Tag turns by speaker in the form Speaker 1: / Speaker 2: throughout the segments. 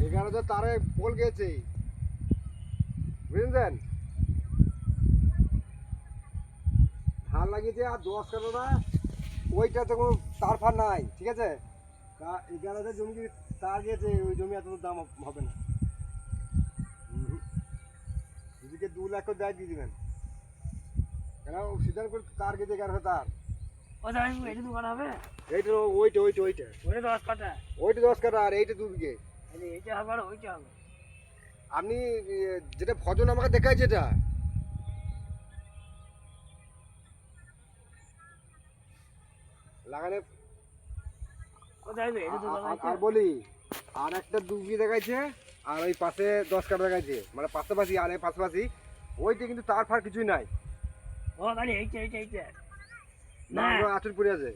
Speaker 1: এখানে তো তারে পোল গেছে, বুঝলেন? ধান লাগিয়েছে আর 10 কাটা, ওইটা তো কোনো তার ফার নাই, ঠিক আছে? তা এখানে যে জমি তার গিয়েছে, ওই জমি এত দাম হবে না। দিদিকে 2 লাখ করে দেয় দিয়ে দিবেন, কেন সিদ্ধান্ত করে তার গেছে 11 তার। এইটা ওইটা ওইটা ওইটা ওইটা 10 কাটা আর এইটা 2 বিঘে। আপনি যেটা ফজন আমাকে দেখায়, যেটা লাগানে আর বলি, আর একটা 2 বিঘে দেখাইছে, আর ওই পাশে 10 কাটা দেখাইছে, মানে পাশাপাশি। আর এই পাশাপাশি ওইটা কিন্তু তার ফার কিছুই নাই, না আচুর পড়ে আছে।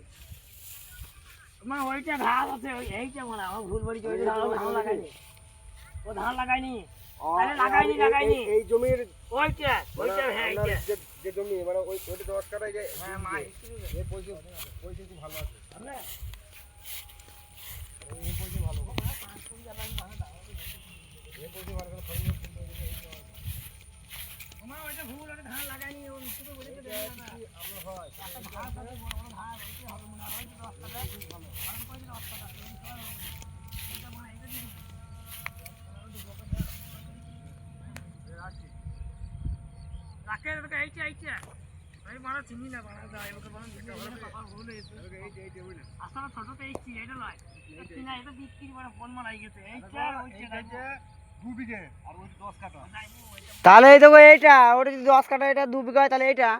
Speaker 2: ওইটা ধান আছে, এইটা মানে আমার ভুল বলেছি, ওইটা ধান লাগাইনি, ও ধান লাগাইনি, লাগাইনি
Speaker 1: এই জমির
Speaker 2: ওইটা ওইটা। হ্যাঁ,
Speaker 1: যে জমি মানে ওইটা 10 কাটায় যে এই পয়সা খুব ভালো আছে। এই পয়সা ভালো, এই পয়সা ভালো করে
Speaker 2: আমার ওইটা ভুল, ওটা ধান লাগাইনি, ও শুধু বলেছে
Speaker 1: আমরা হয়
Speaker 2: একটা ধান আছে, বড় বড় ধান, ওইটা হবে মনে হয় 10 টাকা, আমি কইছি 10 টাকা, এটা মানে এটা দিবি রাখে তোকে এইটা এইটা আমি মারা চিনি না, বানা যায় ওকে বলেন এটা হলো পাপা ভুল হয়েছে।
Speaker 1: এইটা হইলো
Speaker 2: আসলে ছোটতে এইছি, এটা নয় এটা না, এটা বিক্রি করে ফোন মারাই গেছে, এইটা ওইটা
Speaker 1: 2 বিঘে আর ওই 10 কাটা।
Speaker 3: তাহলে এই দেখো এইটা, ওটা যদি 10 কাটা, এটা 2 বিঘা হয়, তাহলে এইটা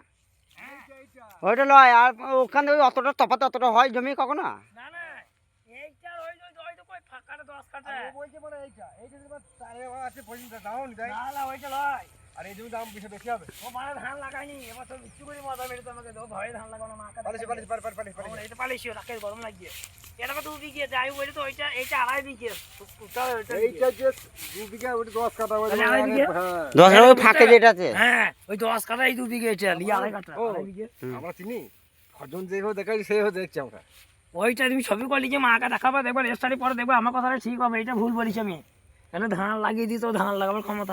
Speaker 3: ওইটা লয়। আর ওখান থেকে অতটা তফাৎ অতটা হয় জমি কখনো?
Speaker 2: না না, এইটা ওই তো কই ফাঁকাটা 10 কাটা,
Speaker 1: ও বলছে মানে এইটা যদি তারে আছে পর্যন্ত দাও নি দেয়,
Speaker 2: না না ওইটা লয়।
Speaker 1: আর এই জমি দাম বেশি হবে।
Speaker 2: ও মানে ধান লাগাইনি, এবার তো বিক্রি করে মজা মেরে আমাকে দাও, ভয়ে ধান লাগানো না কাটা
Speaker 1: পালিশ
Speaker 2: আমার এটা পালিশিও রাখে, গরম লাগিয়ে এটা তো 2 বিঘে যাই বলে তো ওইটা এইটা 2.5 বিঘে টোটাল ওইটা
Speaker 1: এইটা যে 2 বিঘা ওটা 10 কাটা ওই।
Speaker 2: তাহলে 2.5 বিঘে?
Speaker 1: হ্যাঁ
Speaker 3: 10 কাটা ওই ফাঁকে যেটা আছে,
Speaker 2: হ্যাঁ ওই 10 কাটা এই 2 বিঘে, এটা লিয়ে 2.5 কাটা 2.5 বিঘে।
Speaker 1: আমরা চিনি ফজন যে হোক দেখাই সেই হোক দেখছি আমরা।
Speaker 2: ওইটা তুমি ছবি করলি যে মাকে দেখাবো, দেখবো রেস্টারি পরে দেখবো আমার কথাটা ঠিক হবে, এটা ভুল বলিস আমি। কেন ধান লাগিয়ে দিত, ধান লাগাবার ক্ষমতা